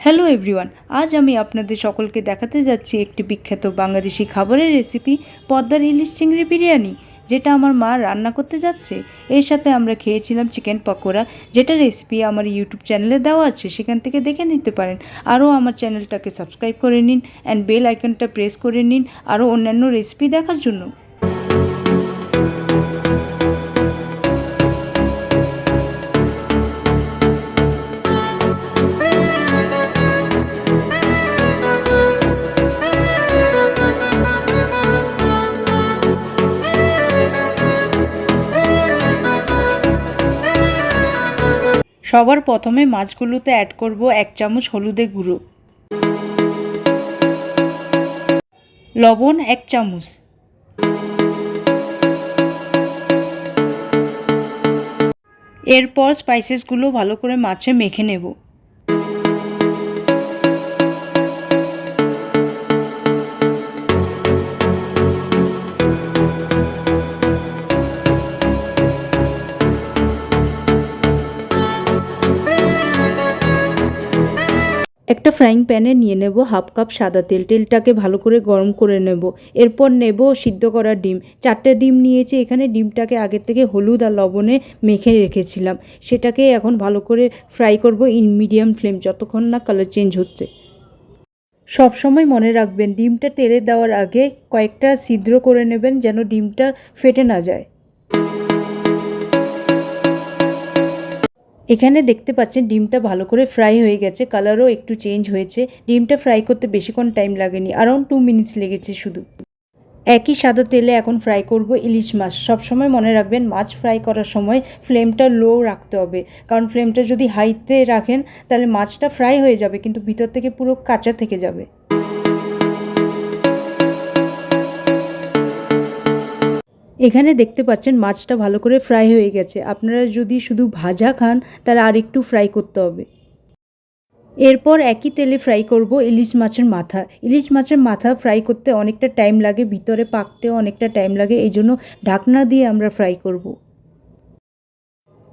Hello everyone, আজ আমি আপনাদের সকলকে দেখাতে যাচ্ছি একটি বিখ্যাত বাংলাদেশি খাবারের রেসিপি পদ্মার ইলিশ চিংড়ি বিরিয়ানি, যেটা আমার মা রান্না করতে যাচ্ছে। এর সাথে আমরা খেয়েছিলাম চিকেন পকোড়া, যেটা রেসিপি আমার ইউটিউব চ্যানেলে দেওয়া আছে, সেখান থেকে দেখে নিতে পারেন। আরও আমার চ্যানেলটাকে সাবস্ক্রাইব করে নিন অ্যান্ড বেল আইকনটা প্রেস করে নিন আরও অন্যান্য রেসিপি দেখার জন্য। সবার প্রথমে মাছগুলোতে অ্যাড করব 1 চামচ হলুদের গুঁড়ো, লবণ 1 চামচ, এরপর স্পাইসেসগুলো ভালো করে মাছে মেখে নেব। একটা ফ্রাইং প্যানে নিয়ে নেব হাফ কাপ সাদা তেল। তেলটাকে ভালো করে গরম করে নেব। এরপর নেব সিদ্ধ করা ডিম। 4টে ডিম নিয়েছি। এখানে ডিমটাকে আগের থেকে হলুদ আর লবণে মেখে রেখেছিলাম। সেটাকে এখন ভালো করে ফ্রাই করব ইন মিডিয়াম ফ্লেম, যতক্ষণ না কালার চেঞ্জ হচ্ছে। সবসময় মনে রাখবেন, ডিমটা তেলে দেওয়ার আগে কয়েকটা ছিদ্র করে নেবেন, যেন ডিমটা ফেটে না যায়। এখানে দেখতে পাচ্ছেন ডিমটা ভালো করে ফ্রাই হয়ে গেছে, কালারও একটু চেঞ্জ হয়েছে। ডিমটা ফ্রাই করতে বেশিক্ষণ টাইম লাগেনি, অ্যারাউন্ড 2 মিনিটস লেগেছে শুধু। একই সাদা তেলে এখন ফ্রাই করব ইলিশ মাছ। সবসময় মনে রাখবেন, মাছ ফ্রাই করার সময় ফ্লেমটা লো রাখতে হবে, কারণ ফ্লেমটা যদি হাইতে রাখেন তাহলে মাছটা ফ্রাই হয়ে যাবে কিন্তু ভিতর থেকে পুরো কাঁচা থেকে যাবে। এখানে দেখতে পাচ্ছেন মাছটা ভালো করে ফ্রাই হয়ে গেছে। আপনারা যদি শুধু ভাজা খান তাহলে আর একটু ফ্রাই করতে হবে। এরপর একই তেলে ফ্রাই করব ইলিশ মাছের মাথা। ইলিশ মাছের মাথা ফ্রাই করতে অনেকটা টাইম লাগে, ভিতরে পাকতেও অনেকটা টাইম লাগে, এই জন্য ঢাকনা দিয়ে আমরা ফ্রাই করব।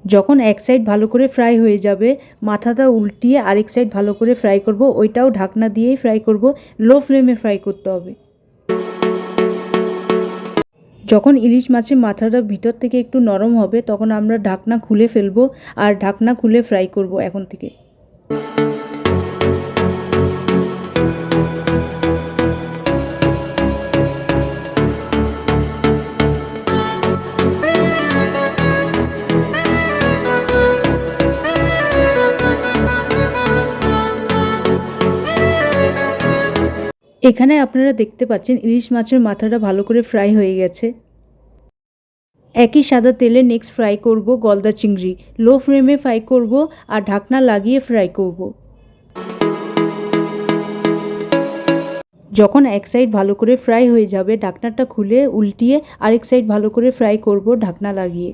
যখন এক সাইড ভালো করে ফ্রাই হয়ে যাবে, মাথাটা উল্টিয়ে আরেক সাইড ভালো করে ফ্রাই করব। ওইটাও ঢাকনা দিয়েই ফ্রাই করব, লো ফ্লেমে ফ্রাই করতে হবে। যখন ইলিশ মাছের মাথাটা ভিতর থেকে একটু নরম হবে, তখন আমরা ঢাকনা খুলে ফেলবো আর ঢাকনা খুলে ফ্রাই করব এখন থেকে। এখানে আপনারা দেখতে পাচ্ছেন ইলিশ মাছের মাথাটা ভালো করে ফ্রাই হয়ে গেছে। একই সাদা তেলে নেক্সট ফ্রাই করব গলদা চিংড়ি। লো ফ্লেমে ফ্রাই করব আর ঢাকনা লাগিয়ে ফ্রাই করব। যখন এক সাইড ভালো করে ফ্রাই হয়ে যাবে, ঢাকনাটা খুলে উল্টিয়ে আরেক সাইড ভালো করে ফ্রাই করব ঢাকনা লাগিয়ে।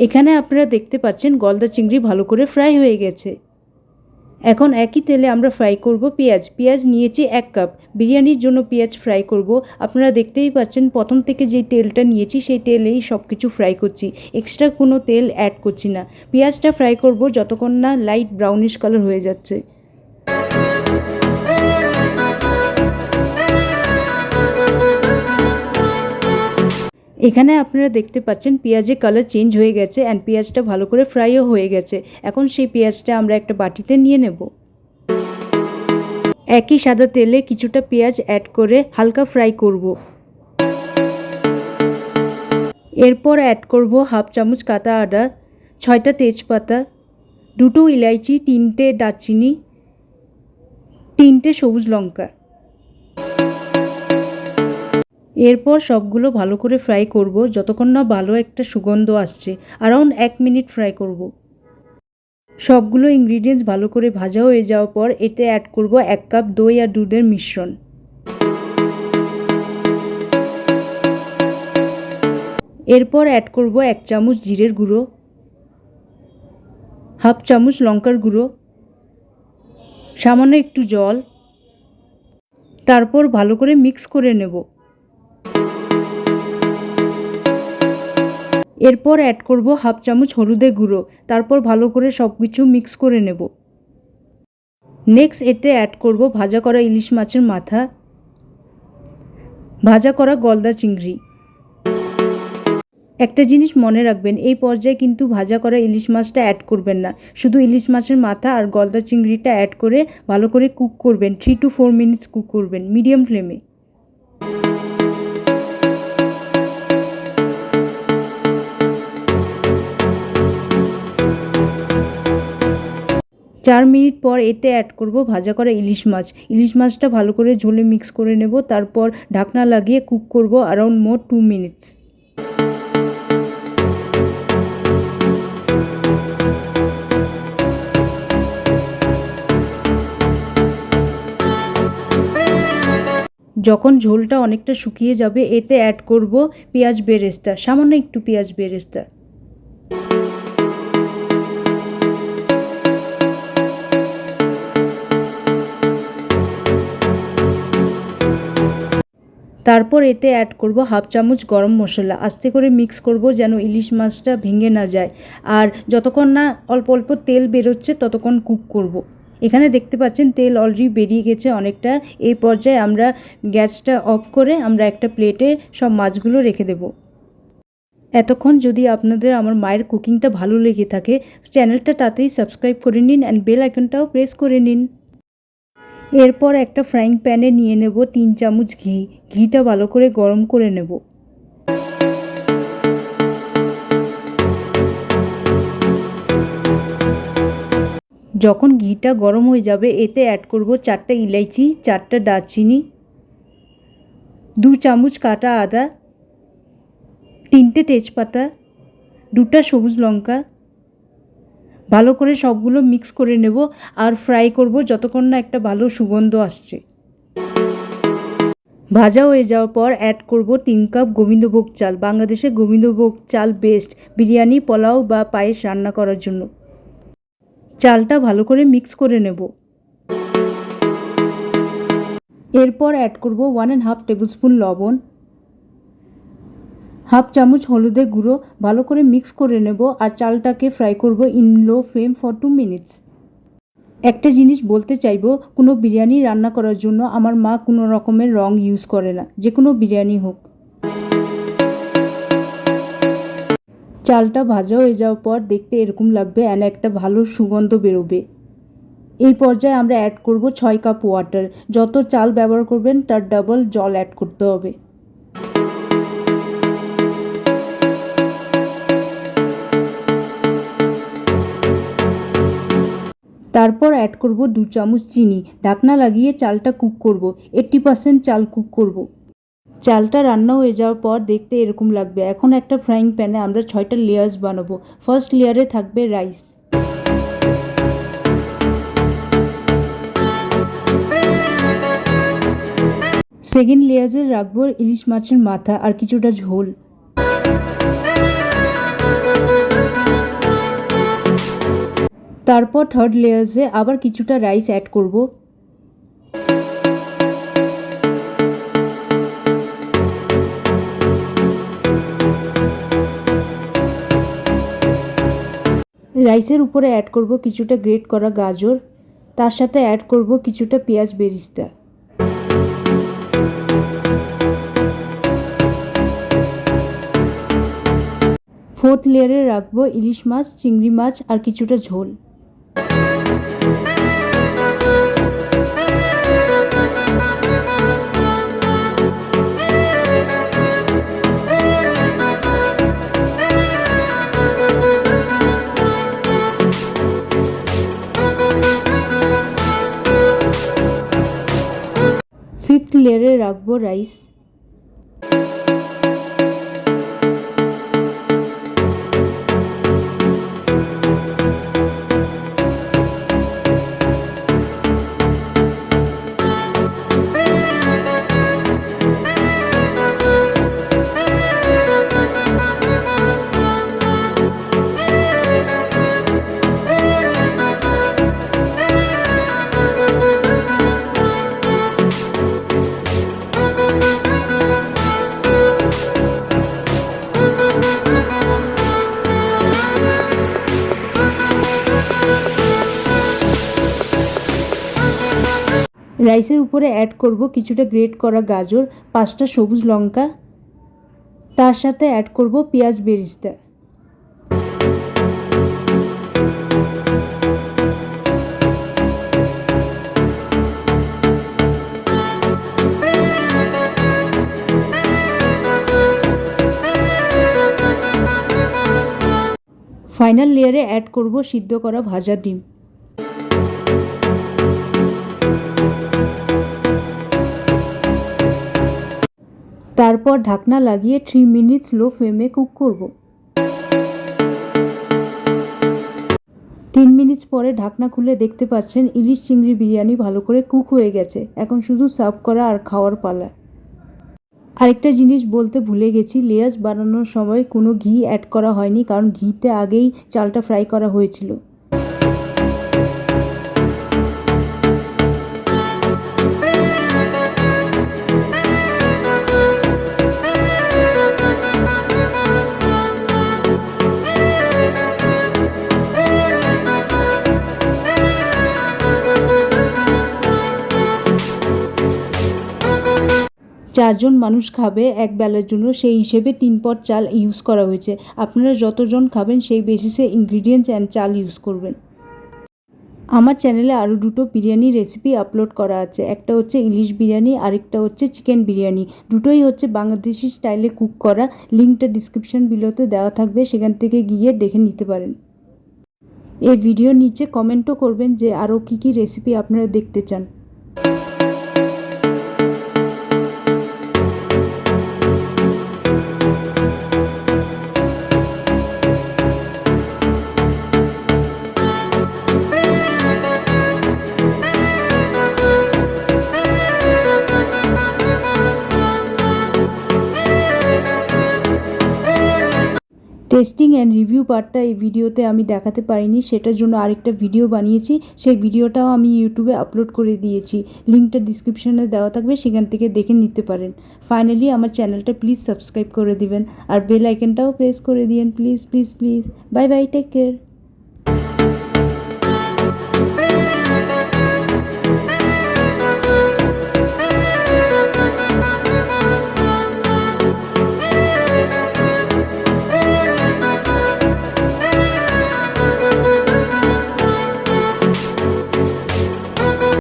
এখানে আপনারা দেখতে পাচ্ছেন গলদা চিংড়ি ভালো করে ফ্রাই হয়ে গেছে। এখন একই তেলে আমরা ফ্রাই করব পেঁয়াজ। পেঁয়াজ নিয়েছি 1 কাপ। বিরিয়ানির জন্য পেঁয়াজ ফ্রাই করব। আপনারা দেখতেই পাচ্ছেন প্রথম থেকে যেই তেলটা নিয়েছি সেই তেলেই সব কিছু ফ্রাই করছি, এক্সট্রা কোনো তেল অ্যাড করছি না। পেঁয়াজটা ফ্রাই করব যতক্ষণ না লাইট ব্রাউনিশ কালার হয়ে যাচ্ছে। এখানে আপনারা দেখতে পাচ্ছেন পেঁয়াজের কালার চেঞ্জ হয়ে গেছে অ্যান্ড পেঁয়াজটা ভালো করে ফ্রাইও হয়ে গেছে। এখন সেই পেঁয়াজটা আমরা একটা বাটিতে নিয়ে নেব। একই সাদা তেলে কিছুটা পেঁয়াজ অ্যাড করে হালকা ফ্রাই করব। এরপর অ্যাড করব হাফ চামচ কাটা আদা, 6টা তেজপাতা, 2টো ইলাইচি, 3টে দারচিনি, 3টে সবুজ লঙ্কা। এরপর সবগুলো ভালো করে ফ্রাই করব যতক্ষণ না ভালো একটা সুগন্ধ আসছে। অ্যারাউন্ড 1 মিনিট ফ্রাই করব। সবগুলো ইনগ্রিডিয়েন্টস ভালো করে ভাজা হয়ে যাওয়ার পর এতে অ্যাড করব 1 কাপ দই আর দুধের মিশ্রণ। এরপর অ্যাড করব 1 চামচ জিরের গুঁড়ো, হাফ চামচ লঙ্কার গুঁড়ো, সামান্য একটু জল, তারপর ভালো করে মিক্স করে নেব। এরপর অ্যাড করব হাফ চামচ হলুদের গুঁড়ো, তারপর ভালো করে সব কিছু মিক্স করে নেব। নেক্সট এতে অ্যাড করব ভাজা করা ইলিশ মাছের মাথা, ভাজা করা গলদা চিংড়ি। একটা জিনিস মনে রাখবেন, এই পর্যায়ে কিন্তু ভাজা করা ইলিশ মাছটা অ্যাড করবেন না, শুধু ইলিশ মাছের মাথা আর গলদা চিংড়িটা অ্যাড করে ভালো করে কুক করবেন। 3 to 4 মিনিটস কুক করবেন মিডিয়াম ফ্লেমে। চার মিনিট পর এতে অ্যাড করব ভাজা করা ইলিশ মাছ। ইলিশ মাছটা ভালো করে ঝোলে মিক্স করে নেব, তারপর ঢাকনা লাগিয়ে কুক করব অ্যারাউন্ড মোর 2 মিনিটস। যখন ঝোলটা অনেকটা শুকিয়ে যাবে এতে অ্যাড করব পেঁয়াজ বেরেস্তা, সামান্য একটু পেঁয়াজ বেরেস্তা। তারপর এতে অ্যাড করব হাফ চামচ গরম মশলা। আস্তে করে মিক্স করব যেন ইলিশ মাছটা ভেঙে না যায়, আর যতক্ষণ না অল্প অল্প তেল বেরোচ্ছে ততক্ষণ কুক করব। এখানে দেখতে পাচ্ছেন তেল অলরেডি বেরিয়ে গেছে অনেকটা। এই পর্যায়ে আমরা গ্যাসটা অফ করে আমরা একটা প্লেটে সব মাছগুলো রেখে দেব। এতক্ষণ যদি আপনাদের আমার মায়ের কুকিংটা ভালো লেগে থাকে, চ্যানেলটা তাড়াতাড়ি সাবস্ক্রাইব করে নিন অ্যান্ড বেল আইকনটাও প্রেস করে নিন। এরপর একটা ফ্রাইং প্যানে নিয়ে নেব 3 চামচ ঘি। ঘিটা ভালো করে গরম করে নেব। যখন ঘিটা গরম হয়ে যাবে এতে অ্যাড করব 4টা ইলাইচি, 4টা দারচিনি, 2 চামচ কাটা আদা, 3টে তেজপাতা, 2টা সবুজ লঙ্কা। ভালো করে সবগুলো মিক্স করে নেব আর ফ্রাই করব যতক্ষণ না একটা ভালো সুগন্ধ আসছে। ভাজা হয়ে যাওয়ার পর অ্যাড করব 3 কাপ গোবিন্দভোগ চাল। বাংলাদেশে গোবিন্দভোগ চাল বেস্ট বিরিয়ানি, পোলাও বা পায়েস রান্না করার জন্য। চালটা ভালো করে মিক্স করে নেব। এরপর অ্যাড করব 1.5 টেবিলস্পুন লবণ, হাফ চামচ হলুদের গুঁড়ো। ভালো করে মিক্স করে নেব আর চালটাকে ফ্রাই করব in low flame for 2 minutes. একটা জিনিস বলতে চাইবো, কোনো বিরিয়ানি রান্না করার জন্য আমার মা কোনো রকমের রং ইউজ করে না, যে কোনো বিরিয়ানি হোক। চালটা ভাজা হয়ে যাওয়ার পর দেখতে এরকম লাগবে অ্যান্ড একটা ভালো সুগন্ধ বেরোবে। এই পর্যায়ে আমরা অ্যাড করব 6 কাপ ওয়াটার। যত চাল ব্যবহার করবেন তার ডাবল জল অ্যাড করতে হবে। তারপর অ্যাড করব 2 চামচ চিনি। ঢাকনা লাগিয়ে চালটা কুক করব। 80% চাল কুক করব। চালটা রান্না হয়ে যাওয়ার পর দেখতে এরকম লাগবে। এখন একটা ফ্রাইং প্যানে আমরা 6টা লেয়ার্স বানাবো। ফার্স্ট লেয়ারে থাকবে রাইস, সেকেন্ড লেয়ারে রাখবো ইলিশ মাছের মাথা আর কিছুটা ঝোল, তারপর থার্ড লেয়ারে আবার কিছুটা রাইস অ্যাড করব। রাইসের উপরে অ্যাড করব কিছুটা গ্রেট করা গাজর, তার সাথে অ্যাড করব কিছুটা পেঁয়াজ বেরেস্তা। ফোর্থ লেয়ারে রাখবো ইলিশ মাছ, চিংড়ি মাছ আর কিছুটা ঝোল। ফিফথ লেয়ারে রাখবো রাইস। রাইসের উপরে অ্যাড করব কিছুটা গ্রেট করা গাজর, 5টা সবুজ লঙ্কা, তার সাথে অ্যাড করব পেঁয়াজ বেরেস্তা। ফাইনাল লেয়ারে অ্যাড করব সিদ্ধ করা ভাজা ডিম। তারপর ঢাকনা লাগিয়ে 3 মিনিট লো ফ্লেমে কুক করব। 3 মিনিট পরে ঢাকনা খুলে দেখতে পাচ্ছেন ইলিশ চিংড়ি বিরিয়ানি ভালো করে কুক হয়ে গেছে। এখন শুধু সার্ভ করা আর খাওয়ার পালা। আরেকটা জিনিস বলতে ভুলে গেছি, লেয়ার্স বানানোর সময় কোনো ঘি অ্যাড করা হয়নি, কারণ ঘিতে আগেই চালটা ফ্রাই করা হয়েছিল। চারজন মানুষ খাবে এক বেলার জন্য, সেই হিসেবে 3 পট চাল ইউজ করা হয়েছে। আপনারা যতজন খাবেন সেই বেসিসে ইনগ্রিডিয়েন্টস অ্যান্ড চাল ইউজ করবেন। আমার চ্যানেলে আরও 2টো বিরিয়ানি রেসিপি আপলোড করা আছে। একটা হচ্ছে ইলিশ বিরিয়ানি, আরেকটা হচ্ছে চিকেন বিরিয়ানি। দুটোই হচ্ছে বাংলাদেশি স্টাইলে কুক করা। লিঙ্কটা ডিসক্রিপশন বিলোতে দেওয়া থাকবে, সেখান থেকে গিয়ে দেখে নিতে পারেন। এই ভিডিওর নিচে কমেন্টও করবেন যে আরও কী কী রেসিপি আপনারা দেখতে চান। টেস্টিং অ্যান্ড রিভিউ পার্টটা এই ভিডিওতে আমি দেখাতে পারিনি, সেটার জন্য আরেকটা ভিডিও বানিয়েছি। সেই ভিডিওটাও আমি ইউটিউবে আপলোড করে দিয়েছি। লিঙ্কটা ডিসক্রিপশনে দেওয়া থাকবে, সেখান থেকে দেখে নিতে পারেন। ফাইনালি আমার চ্যানেলটা প্লিজ সাবস্ক্রাইব করে দিবেন, আর বেল আইকনটাও প্রেস করে দিন please please please. Bye bye, take care.